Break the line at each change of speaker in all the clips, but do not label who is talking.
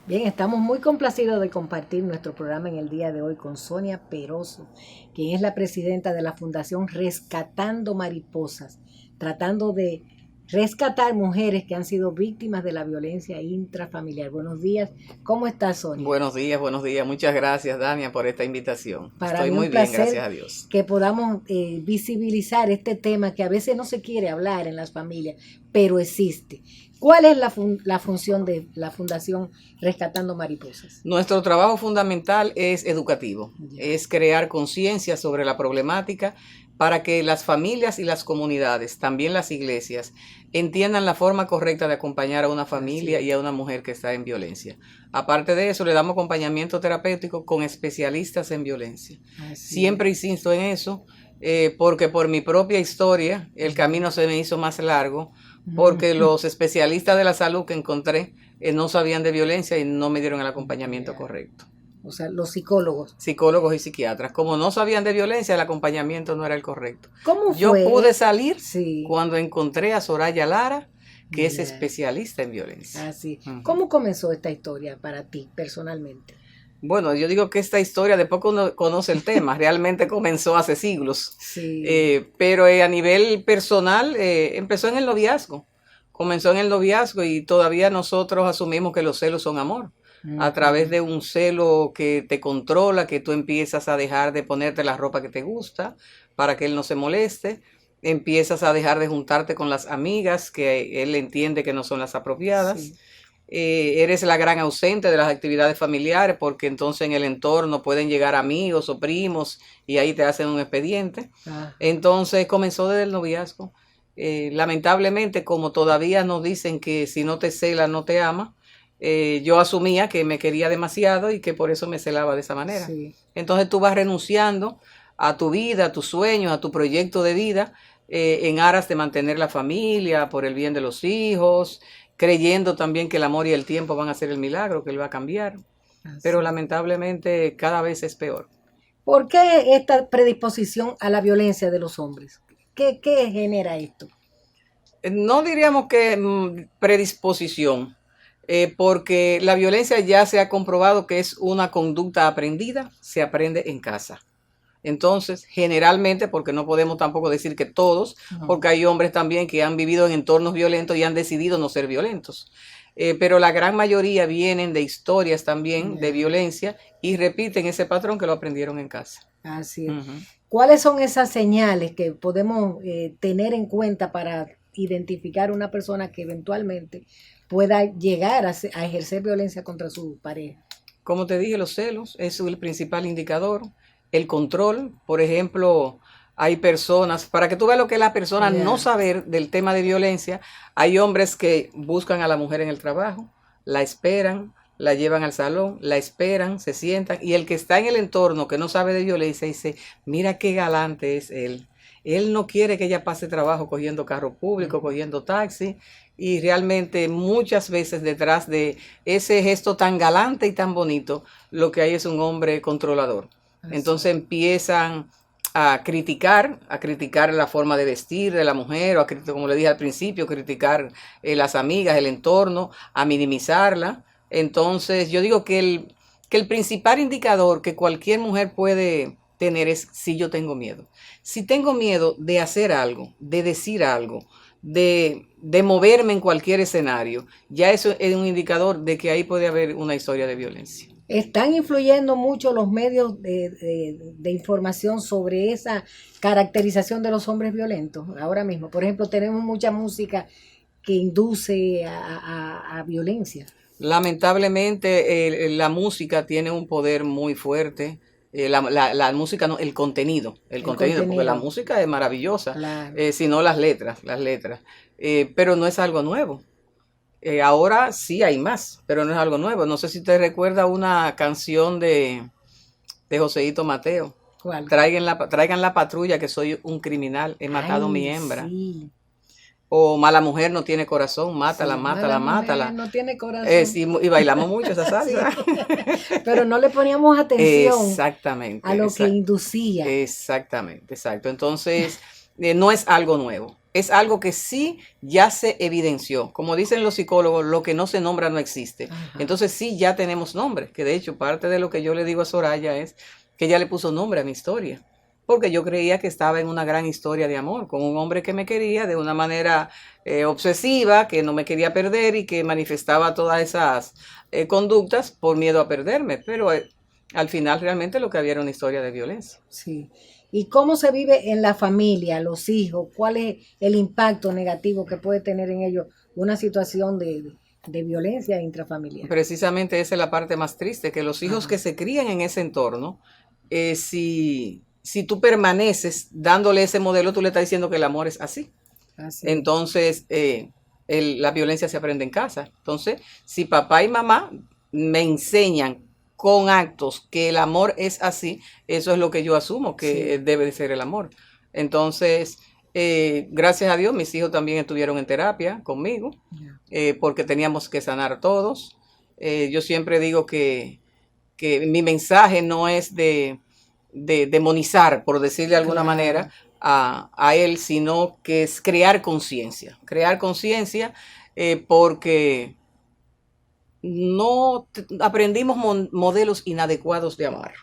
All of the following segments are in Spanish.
Bien, estamos muy complacidos de compartir nuestro programa en el día de hoy con Sonia Peroso, quien es la presidenta de la Fundación Rescatando Mariposas, tratando de rescatar mujeres que han sido víctimas de la violencia intrafamiliar. Buenos días, ¿cómo estás, Sonia?
Buenos días, buenos días. Muchas gracias, Dania, por esta invitación.
Para
Estoy
mí un
muy bien,
placer
gracias a Dios.
que podamos visibilizar este tema que a veces no se quiere hablar en las familias, pero existe. ¿Cuál es la función de la Fundación Rescatando Mariposas?
Nuestro trabajo fundamental es educativo, es crear conciencia sobre la problemática para que las familias y las comunidades, también las iglesias, entiendan la forma correcta de acompañar a una familia y a una mujer que está en violencia. Aparte de eso, le damos acompañamiento terapéutico con especialistas en violencia. Siempre insisto en eso, porque por mi propia historia el camino se me hizo más largo, porque los especialistas de la salud que encontré no sabían de violencia y no me dieron el acompañamiento correcto.
O sea, los psicólogos.
Psicólogos y psiquiatras. Como no sabían de violencia, el acompañamiento no era el correcto.
¿Cómo fue?
Yo pude salir cuando encontré a Soraya Lara, que es especialista en violencia.
Así. ¿Cómo comenzó esta historia para ti personalmente?
Bueno, yo digo que esta historia, después que uno conoce el tema, realmente comenzó hace siglos. Pero a nivel personal, empezó en el noviazgo. Comenzó en el noviazgo y todavía nosotros asumimos que los celos son amor. A través de un celo que te controla, que tú empiezas a dejar de ponerte la ropa que te gusta para que él no se moleste. Empiezas a dejar de juntarte con las amigas que él entiende que no son las apropiadas. Eres la gran ausente de las actividades familiares porque entonces en el entorno pueden llegar amigos o primos y ahí te hacen un expediente. Entonces comenzó desde el noviazgo. Lamentablemente, como todavía nos dicen que si no te cela no te ama, yo asumía que me quería demasiado y que por eso me celaba de esa manera. Entonces tú vas renunciando a tu vida, a tus sueños, a tu proyecto de vida, en aras de mantener la familia, por el bien de los hijos, creyendo también que el amor y el tiempo van a hacer el milagro, que él va a cambiar. Pero lamentablemente cada vez es peor.
¿Por qué esta predisposición a la violencia de los hombres? ¿Qué genera esto?
No diríamos que predisposición, porque la violencia ya se ha comprobado que es una conducta aprendida, se aprende en casa. Entonces, generalmente, porque no podemos tampoco decir que todos, porque hay hombres también que han vivido en entornos violentos y han decidido no ser violentos. Pero la gran mayoría vienen de historias también de violencia y repiten ese patrón que lo aprendieron en casa.
Así es. ¿Cuáles son esas señales que podemos tener en cuenta para identificar una persona que eventualmente pueda llegar a ejercer violencia contra su pareja?
Como te dije, los celos es el principal indicador. El control, por ejemplo, hay personas, para que tú veas lo que es la persona no saber del tema de violencia, hay hombres que buscan a la mujer en el trabajo, la esperan, la llevan al salón, la esperan, se sientan, y el que está en el entorno que no sabe de violencia dice, mira qué galante es él. Él no quiere que ella pase trabajo cogiendo carro público, cogiendo taxi, y realmente muchas veces detrás de ese gesto tan galante y tan bonito, lo que hay es un hombre controlador. Entonces empiezan a criticar la forma de vestir de la mujer, o a, como le dije al principio, criticar las amigas, el entorno, a minimizarla. Entonces yo digo que el principal indicador que cualquier mujer puede tener es si yo tengo miedo. Si tengo miedo de hacer algo, de decir algo, de moverme en cualquier escenario, ya eso es un indicador de que ahí puede haber una historia de violencia.
¿Están influyendo mucho los medios de información sobre esa caracterización de los hombres violentos ahora mismo? Por ejemplo, tenemos mucha música que induce a violencia.
Lamentablemente, la música tiene un poder muy fuerte. La música, no, el contenido, porque la música es maravillosa, sino las letras. Pero no es algo nuevo. Ahora sí hay más, pero no es algo nuevo. No sé si te recuerda una canción de Joseito Mateo.
¿Cuál?
Traigan la patrulla que soy un criminal, he matado a mi hembra. Sí. O Mala mujer no tiene corazón, mátala, sí, mátala.
Mujer no tiene corazón.
Y bailamos mucho esa salsa.
Sí. Pero no le poníamos atención
exactamente,
a lo que inducía.
Exacto. Entonces, no es algo nuevo. es algo que sí ya se evidenció. Como dicen los psicólogos, lo que no se nombra no existe. Ajá. Entonces sí ya tenemos nombre, que de hecho parte de lo que yo le digo a Soraya es que ella le puso nombre a mi historia. Porque yo creía que estaba en una gran historia de amor, con un hombre que me quería de una manera obsesiva, que no me quería perder y que manifestaba todas esas conductas por miedo a perderme. Pero al final realmente lo que había era una historia de violencia.
Sí. ¿Y cómo se vive en la familia, los hijos? ¿Cuál es el impacto negativo que puede tener en ellos una situación de violencia intrafamiliar?
Precisamente esa es la parte más triste, que los hijos que se crían en ese entorno, si tú permaneces dándole ese modelo, tú le estás diciendo que el amor es así. Entonces, la violencia se aprende en casa. Entonces, si papá y mamá me enseñan con actos que el amor es así, eso es lo que yo asumo que debe de ser el amor. Entonces, gracias a Dios, mis hijos también estuvieron en terapia conmigo, porque teníamos que sanar todos. Yo siempre digo que mi mensaje no es de demonizar, por decirle de alguna manera, a él, sino que es crear conciencia. Crear conciencia porque no aprendimos modelos inadecuados de amar.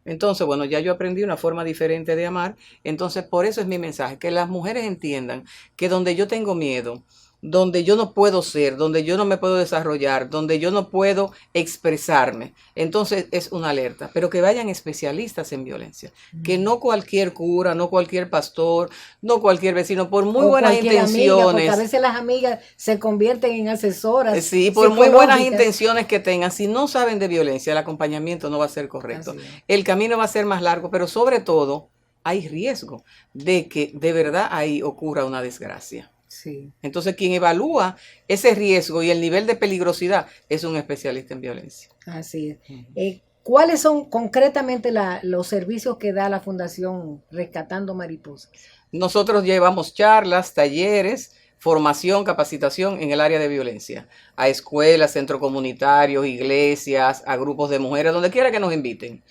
Entonces, bueno, ya yo aprendí una forma diferente de amar. Entonces, por eso es mi mensaje, que las mujeres entiendan que donde yo tengo miedo, donde yo no puedo ser, donde yo no me puedo desarrollar, donde yo no puedo expresarme, entonces es una alerta, pero que vayan especialistas en violencia, que no cualquier cura, no cualquier pastor, no cualquier vecino, por muy buenas intenciones.
Amiga, porque a veces las amigas se convierten en asesoras.
Sí, por muy buenas intenciones que tengan, si no saben de violencia, el acompañamiento no va a ser correcto. El camino va a ser más largo, pero sobre todo hay riesgo de que de verdad ahí ocurra una desgracia.
Sí.
Entonces, quien evalúa ese riesgo y el nivel de peligrosidad es un especialista en violencia.
Así es. ¿Cuáles son concretamente los servicios que da la Fundación Rescatando Mariposas?
Nosotros llevamos charlas, talleres, formación, capacitación en el área de violencia, a escuelas, centros comunitarios, iglesias, a grupos de mujeres, donde quiera que nos inviten.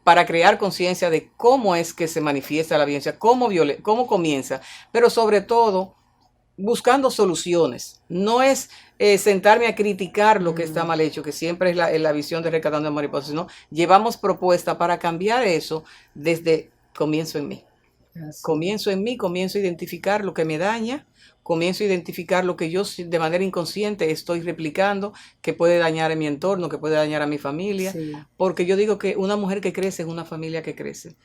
Para crear conciencia de cómo es que se manifiesta la violencia, cómo comienza, pero sobre todo buscando soluciones. No es sentarme a criticar lo que está mal hecho, que siempre es la visión de Rescatando Mariposas, sino llevamos propuestas para cambiar eso desde comienzo en mí. Comienzo en mí, comienzo a identificar lo que me daña, comienzo a identificar lo que yo de manera inconsciente estoy replicando, que puede dañar a mi entorno, que puede dañar a mi familia, porque yo digo que una mujer que crece es una familia que crece.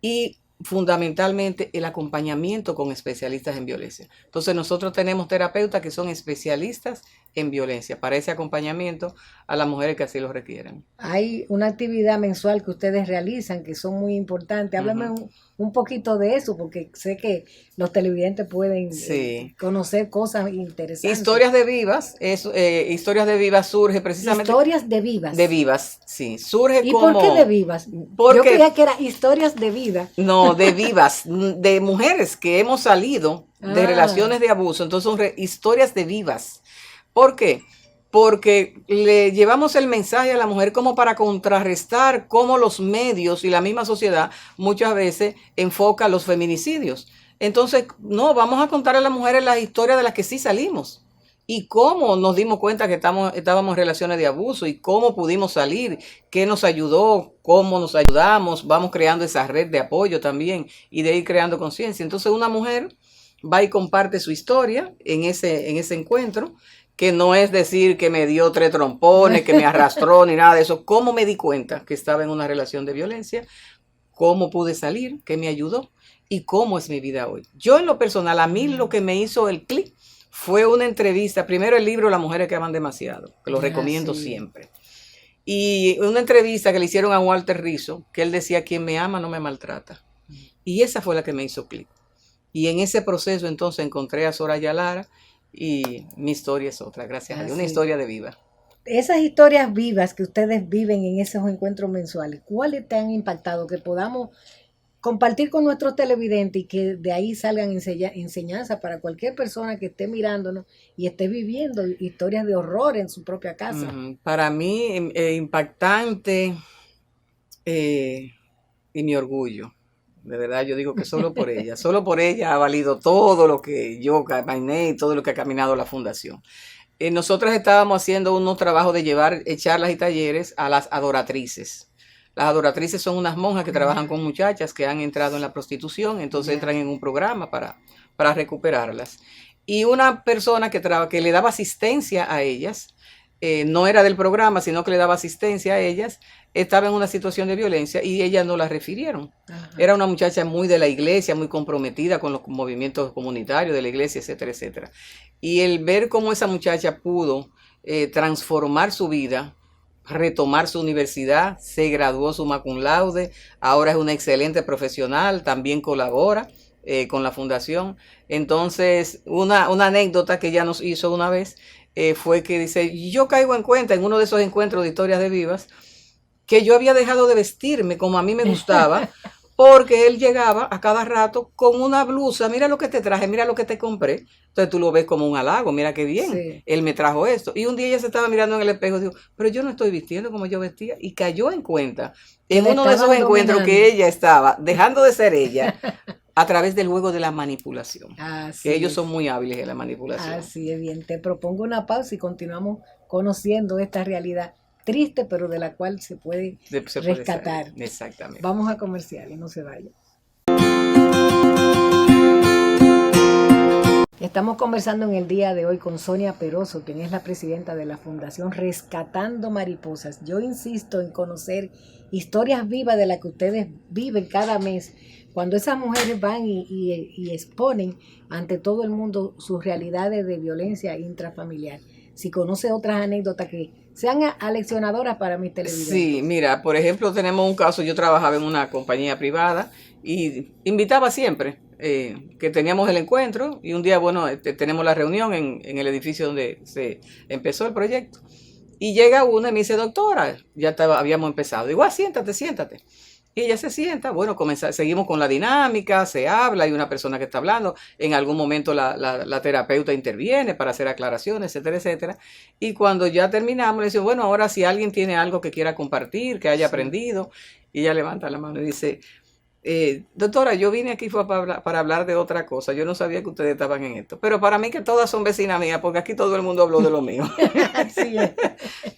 Y fundamentalmente el acompañamiento con especialistas en violencia. Entonces nosotros tenemos terapeutas que son especialistas en violencia para ese acompañamiento a las mujeres que así lo requieren.
Hay una actividad mensual que ustedes realizan que son muy importantes. Háblame un poquito de eso, porque sé que los televidentes pueden conocer cosas interesantes.
Historias de Vivas, Historias de Vivas surge precisamente.
Historias de Vivas.
De Vivas, sí. Surge
¿Y
como.
por qué de Vivas? Yo creía que era historias de vida.
No, de vivas, de mujeres que hemos salido de relaciones de abuso. Entonces son historias de vivas. ¿Por qué? Porque le llevamos el mensaje a la mujer como para contrarrestar cómo los medios y la misma sociedad muchas veces enfoca los feminicidios. Entonces, no, vamos a contar a las mujeres las historias de las que sí salimos. Y cómo nos dimos cuenta que estábamos en relaciones de abuso y cómo pudimos salir, qué nos ayudó, cómo nos ayudamos, vamos creando esa red de apoyo también y de ir creando conciencia. Entonces una mujer va y comparte su historia en ese encuentro, que no es decir que me dio 3 trompones, que me arrastró ni nada de eso. ¿Cómo me di cuenta que estaba en una relación de violencia? ¿Cómo pude salir? ¿Qué me ayudó? ¿Y cómo es mi vida hoy? Yo en lo personal, a mí lo que me hizo el clic fue una entrevista, primero el libro Las mujeres que aman demasiado, que lo recomiendo siempre. Y una entrevista que le hicieron a Walter Rizzo, que él decía, quien me ama no me maltrata. Y esa fue la que me hizo clic. Y en ese proceso entonces encontré a Soraya Lara y mi historia es otra, gracias a Dios, una historia de vida.
Esas historias vivas que ustedes viven en esos encuentros mensuales, ¿cuáles te han impactado? Que podamos compartir con nuestros televidentes y que de ahí salgan enseñanzas para cualquier persona que esté mirándonos y esté viviendo historias de horror en su propia casa.
Para mí, impactante y mi orgullo. De verdad, yo digo que solo por ella ha valido todo lo que yo caminé y todo lo que ha caminado la fundación. Nosotras estábamos haciendo unos trabajos de llevar charlas y talleres a las adoratrices. Las adoratrices son unas monjas que trabajan con muchachas que han entrado en la prostitución, entonces entran en un programa para recuperarlas. Y una persona que le daba asistencia a ellas, no era del programa, sino que le daba asistencia a ellas, estaba en una situación de violencia y ellas no la refirieron. Ajá. Era una muchacha muy de la iglesia, muy comprometida con los movimientos comunitarios de la iglesia, etcétera, etcétera. Y el ver cómo esa muchacha pudo transformar su vida, retomar su universidad, se graduó summa cum laude, ahora es una excelente profesional, también colabora con la fundación. Entonces, una anécdota que ella nos hizo una vez fue que dice, yo caigo en cuenta en uno de esos encuentros de historias de vivas, que yo había dejado de vestirme como a mí me gustaba, porque él llegaba a cada rato con una blusa, mira lo que te traje, mira lo que te compré. Entonces tú lo ves como un halago, mira qué bien, sí. Él me trajo esto. Y un día ella se estaba mirando en el espejo y dijo, pero yo no estoy vistiendo como yo vestía. Y cayó en cuenta, en uno de esos encuentros que ella estaba dejando de ser ella, a través del juego de la manipulación. Así que ellos son muy hábiles en la manipulación.
Así es bien, te propongo una pausa y continuamos conociendo esta realidad triste, pero de la cual se puede rescatar.
Salir. Exactamente.
Vamos a comerciales, no se vayan. Estamos conversando en el día de hoy con Sonia Peroso, quien es la presidenta de la Fundación Rescatando Mariposas. Yo insisto en conocer historias vivas de las que ustedes viven cada mes, cuando esas mujeres van y exponen ante todo el mundo sus realidades de violencia intrafamiliar. Si conoce otras anécdotas que sean aleccionadoras para mis televidentes.
Sí, mira, por ejemplo, tenemos un caso, yo trabajaba en una compañía privada y invitaba siempre que teníamos el encuentro y un día, bueno, tenemos la reunión en el edificio donde se empezó el proyecto y llega una y me dice, doctora, habíamos empezado. Digo, siéntate. Y ella se sienta, bueno, seguimos con la dinámica, se habla, hay una persona que está hablando, en algún momento la terapeuta interviene para hacer aclaraciones, etcétera, etcétera. Y cuando ya terminamos, le dice, bueno, ahora si alguien tiene algo que quiera compartir, que haya aprendido, y ella levanta la mano y dice, doctora, yo vine aquí fue para hablar de otra cosa, yo no sabía que ustedes estaban en esto, pero para mí que todas son vecinas mías, porque aquí todo el mundo habló de lo mío.
Así es.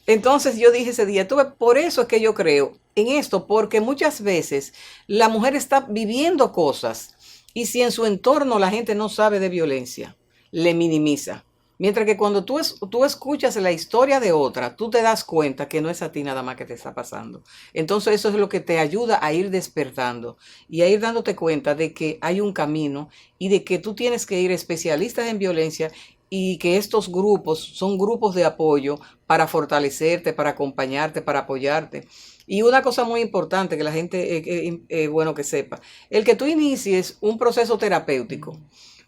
Entonces yo dije ese día, por eso es que yo creo en esto, porque muchas veces la mujer está viviendo cosas y si en su entorno la gente no sabe de violencia, le minimiza. Mientras que cuando tú escuchas la historia de otra, tú te das cuenta que no es a ti nada más que te está pasando. Entonces eso es lo que te ayuda a ir despertando y a ir dándote cuenta de que hay un camino y de que tú tienes que ir especialistas en violencia y que estos grupos son grupos de apoyo para fortalecerte, para acompañarte, para apoyarte. Y una cosa muy importante que la gente, bueno que sepa, el que tú inicies un proceso terapéutico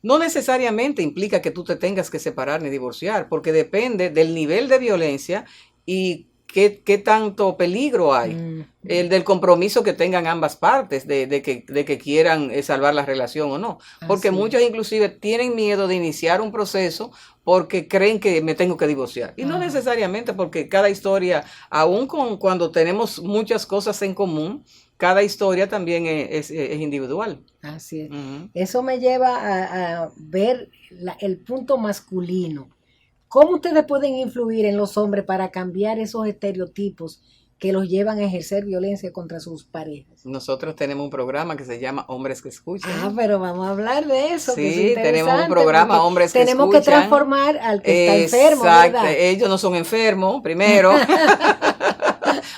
no necesariamente implica que tú te tengas que separar ni divorciar, porque depende del nivel de violencia y qué tanto peligro hay, el del compromiso que tengan ambas partes, de que quieran salvar la relación o no. Porque muchos inclusive tienen miedo de iniciar un proceso porque creen que me tengo que divorciar. Y no necesariamente, porque cada historia, aun cuando tenemos muchas cosas en común, cada historia también es individual.
Así es. Uh-huh. Eso me lleva a ver el punto masculino. ¿Cómo ustedes pueden influir en los hombres para cambiar esos estereotipos que los llevan a ejercer violencia contra sus parejas?
Nosotros tenemos un programa que se llama Hombres que Escuchan.
Pero vamos a hablar de eso.
Sí,
que es
tenemos un programa Hombres que Escuchan.
Tenemos que transformar al que está enfermo, ¿verdad?
Ellos no son enfermos, primero.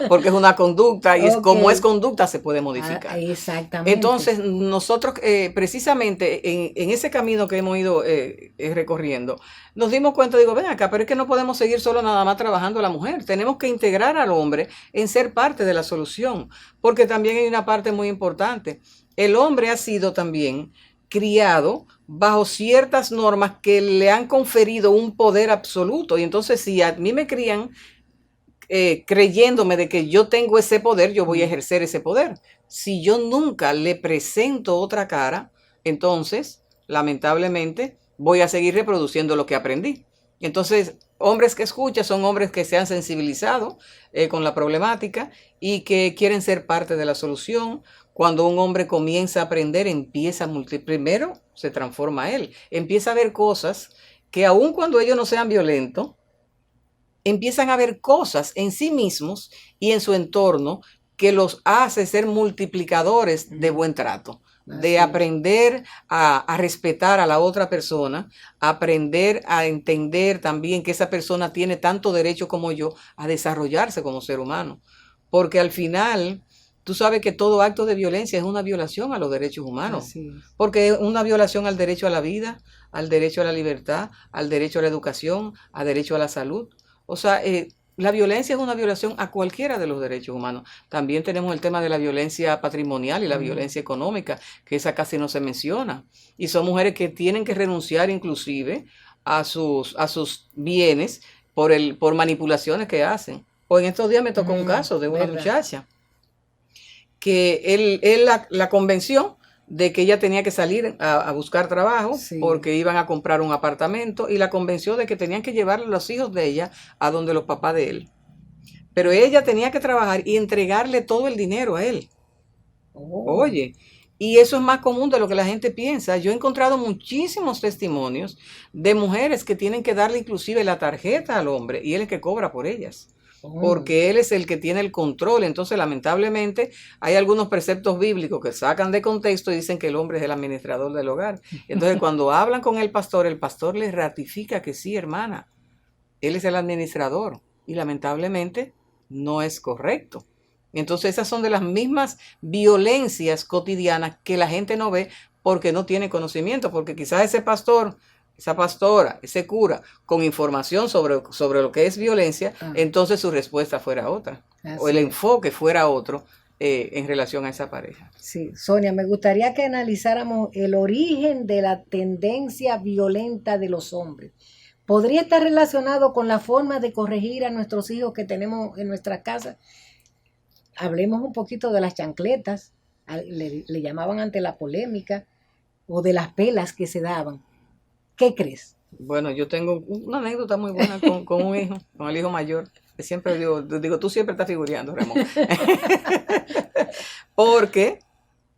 Porque es una conducta y como es conducta se puede modificar.
Exactamente.
Entonces nosotros precisamente en ese camino que hemos ido recorriendo, nos dimos cuenta, digo, ven acá, pero es que no podemos seguir solo nada más trabajando a la mujer, tenemos que integrar al hombre en ser parte de la solución, porque también hay una parte muy importante, el hombre ha sido también criado bajo ciertas normas que le han conferido un poder absoluto, y entonces si a mí me crían creyéndome de que yo tengo ese poder, yo voy a ejercer ese poder. Si yo nunca le presento otra cara, entonces, lamentablemente, voy a seguir reproduciendo lo que aprendí. Entonces, hombres que escuchan son hombres que se han sensibilizado con la problemática y que quieren ser parte de la solución. Cuando un hombre comienza a aprender, empieza a primero se transforma él, empieza a ver cosas que aun cuando ellos no sean violentos, empiezan a ver cosas en sí mismos y en su entorno que los hace ser multiplicadores de buen trato, de aprender a respetar a la otra persona, aprender a entender también que esa persona tiene tanto derecho como yo a desarrollarse como ser humano. Porque al final, tú sabes que todo acto de violencia es una violación a los derechos humanos. Porque es una violación al derecho a la vida, al derecho a la libertad, al derecho a la educación, al derecho a la salud. O sea, la violencia es una violación a cualquiera de los derechos humanos. También tenemos el tema de la violencia patrimonial y la violencia económica, que esa casi no se menciona. Y son mujeres que tienen que renunciar inclusive a sus bienes por manipulaciones que hacen. O en estos días me tocó un caso de una muchacha que él la convenció de que ella tenía que salir a buscar trabajo porque iban a comprar un apartamento y la convenció de que tenían que llevar a los hijos de ella a donde los papás de él. Pero ella tenía que trabajar y entregarle todo el dinero a él. Oye, y eso es más común de lo que la gente piensa. Yo he encontrado muchísimos testimonios de mujeres que tienen que darle inclusive la tarjeta al hombre y él es que cobra por ellas. Porque él es el que tiene el control. Entonces, lamentablemente, hay algunos preceptos bíblicos que sacan de contexto y dicen que el hombre es el administrador del hogar. Entonces, cuando hablan con el pastor les ratifica que sí, hermana, él es el administrador. Y lamentablemente, no es correcto. Entonces, esas son de las mismas violencias cotidianas que la gente no ve porque no tiene conocimiento. Porque quizás ese pastor, esa pastora, ese cura, con información sobre lo que es violencia, entonces su respuesta fuera otra. O el enfoque fuera otro en relación a esa pareja.
Sí, Sonia, me gustaría que analizáramos el origen de la tendencia violenta de los hombres. ¿Podría estar relacionado con la forma de corregir a nuestros hijos que tenemos en nuestra casa? Hablemos un poquito de las chancletas, le llamaban ante la polémica, o de las pelas que se daban. ¿Qué crees?
Bueno, yo tengo una anécdota muy buena con un hijo, con el hijo mayor. Que siempre digo, tú siempre estás figureando, Ramón. Porque,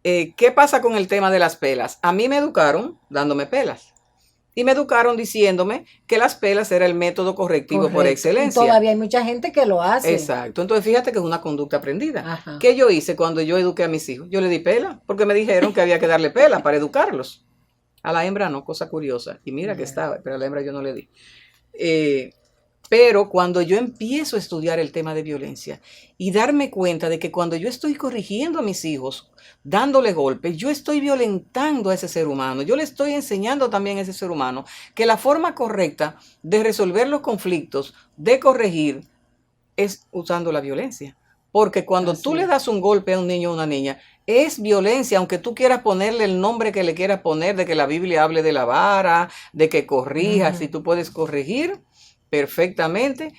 ¿qué pasa con el tema de las pelas? A mí me educaron dándome pelas. Y me educaron diciéndome que las pelas era el método correctivo por excelencia.
Y todavía hay mucha gente que lo hace.
Exacto. Entonces, fíjate que es una conducta aprendida. Ajá. ¿Qué yo hice cuando yo eduqué a mis hijos? Yo le di pela, porque me dijeron que había que darle pela para educarlos. A la hembra no, cosa curiosa. Y mira que estaba, pero a la hembra yo no le di. Pero cuando yo empiezo a estudiar el tema de violencia y darme cuenta de que cuando yo estoy corrigiendo a mis hijos, dándole golpes, yo estoy violentando a ese ser humano. Yo le estoy enseñando también a ese ser humano que la forma correcta de resolver los conflictos, de corregir, es usando la violencia. Porque cuando tú le das un golpe a un niño o una niña, es violencia, aunque tú quieras ponerle el nombre que le quieras poner, de que la Biblia hable de la vara, de que corrijas, si tú puedes corregir perfectamente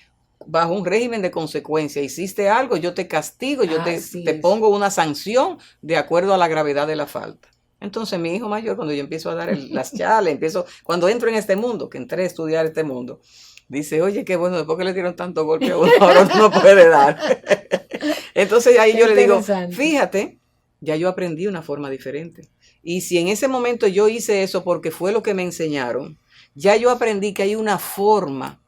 bajo un régimen de consecuencia. Hiciste algo, yo te castigo, yo te pongo una sanción de acuerdo a la gravedad de la falta. Entonces mi hijo mayor, cuando yo empiezo a dar las charlas, cuando entro en este mundo, que entré a estudiar este mundo, dice, oye, qué bueno, después que le dieron tanto golpe a uno, ahora no puede dar. Entonces ahí yo le digo, fíjate, ya yo aprendí una forma diferente. Y si en ese momento yo hice eso porque fue lo que me enseñaron, ya yo aprendí que hay una forma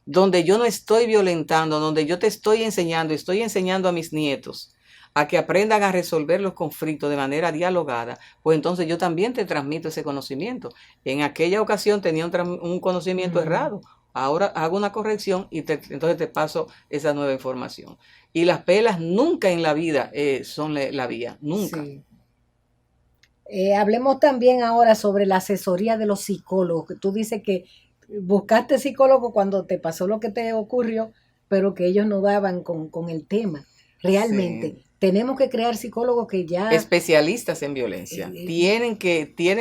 donde yo no estoy violentando, donde yo te estoy enseñando a mis nietos a que aprendan a resolver los conflictos de manera dialogada, pues entonces yo también te transmito ese conocimiento. En aquella ocasión tenía un conocimiento errado, ahora hago una corrección y entonces te paso esa nueva información. Y las pelas nunca en la vida son la vía, nunca. Sí.
Hablemos también ahora sobre la asesoría de los psicólogos. Tú dices que buscaste psicólogo cuando te pasó lo que te ocurrió, pero que ellos no daban con el tema. Realmente, tenemos que crear psicólogos que ya...
Especialistas en violencia.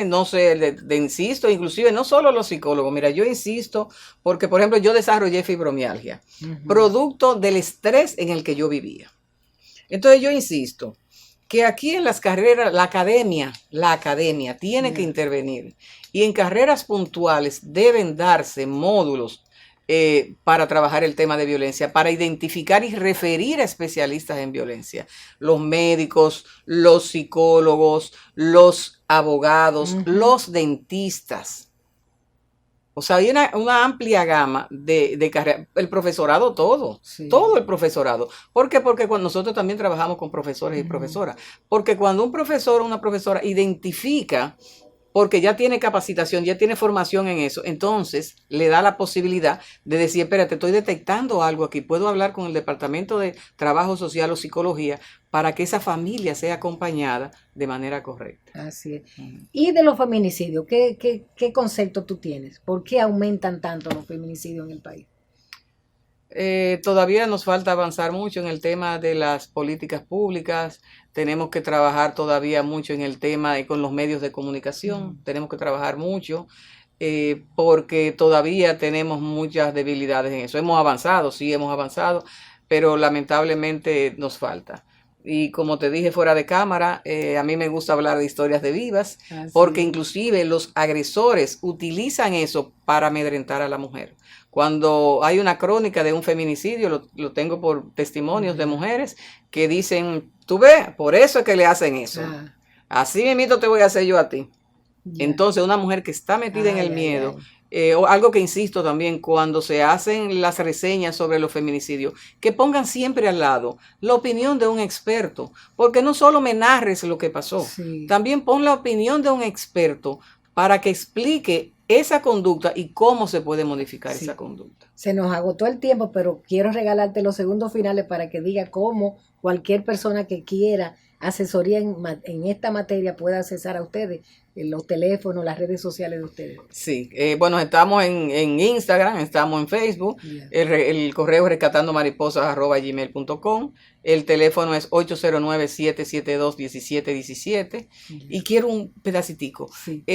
No sé, insisto, inclusive no solo los psicólogos. Mira, yo insisto porque, por ejemplo, yo desarrollé fibromialgia, producto del estrés en el que yo vivía. Entonces yo insisto que aquí en las carreras, la academia tiene que intervenir y en carreras puntuales deben darse módulos para trabajar el tema de violencia, para identificar y referir a especialistas en violencia, los médicos, los psicólogos, los abogados, los dentistas. O sea, hay una amplia gama de carreras, el profesorado todo el profesorado. ¿Por qué? Porque cuando nosotros también trabajamos con profesores y profesoras, porque cuando un profesor o una profesora identifica, porque ya tiene capacitación, ya tiene formación en eso, entonces le da la posibilidad de decir, espérate, estoy detectando algo aquí, puedo hablar con el Departamento de Trabajo Social o Psicología para que esa familia sea acompañada de manera correcta.
Así es. Y de los feminicidios, ¿qué concepto tú tienes? ¿Por qué aumentan tanto los feminicidios en el país?
Todavía nos falta avanzar mucho en el tema de las políticas públicas, tenemos que trabajar todavía mucho en el tema con los medios de comunicación, tenemos que trabajar mucho porque todavía tenemos muchas debilidades en eso. Hemos avanzado, sí hemos avanzado, pero lamentablemente nos falta. Y como te dije fuera de cámara, a mí me gusta hablar de historias de vivas, porque inclusive los agresores utilizan eso para amedrentar a la mujer. Cuando hay una crónica de un feminicidio, lo tengo por testimonios de mujeres que dicen, tú ves, por eso es que le hacen eso. Así mismito te voy a hacer yo a ti. Entonces, una mujer que está metida en el miedo, o algo que insisto también, cuando se hacen las reseñas sobre los feminicidios, que pongan siempre al lado la opinión de un experto, porque no solo me narres lo que pasó, también pon la opinión de un experto para que explique esa conducta y cómo se puede modificar esa conducta.
Se nos agotó el tiempo, pero quiero regalarte los segundos finales para que diga cómo cualquier persona que quiera asesoría en esta materia pueda accesar a ustedes, los teléfonos, las redes sociales de ustedes.
Sí, bueno, estamos en Instagram, estamos en Facebook, el correo es rescatandomariposas@gmail.com, el teléfono es 809-772-1717 y quiero un pedacitico.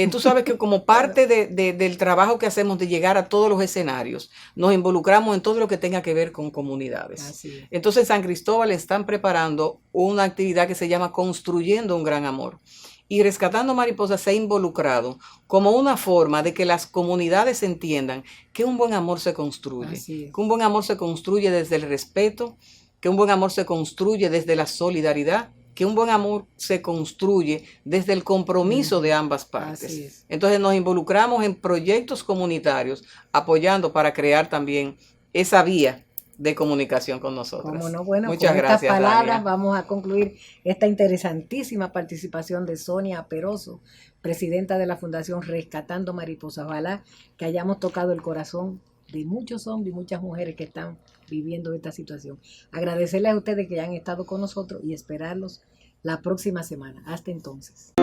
Tú sabes que como parte del trabajo que hacemos de llegar a todos los escenarios, nos involucramos en todo lo que tenga que ver con comunidades. Entonces en San Cristóbal están preparando una actividad que se llama Construyendo un Gran Amor. Y Rescatando Mariposas se ha involucrado como una forma de que las comunidades entiendan que un buen amor se construye, que un buen amor se construye desde el respeto, que un buen amor se construye desde la solidaridad, que un buen amor se construye desde el compromiso de ambas partes. Entonces nos involucramos en proyectos comunitarios apoyando para crear también esa vía de comunicación con nosotros.
Como no, bueno,
muchas
con
gracias,
estas palabras
Dania.
vamos a concluir esta interesantísima participación de Sonia Peroso, presidenta de la Fundación Rescatando Mariposas. Ojalá que hayamos tocado el corazón de muchos hombres y muchas mujeres que están viviendo esta situación. Agradecerles a ustedes que han estado con nosotros y esperarlos la próxima semana. Hasta entonces.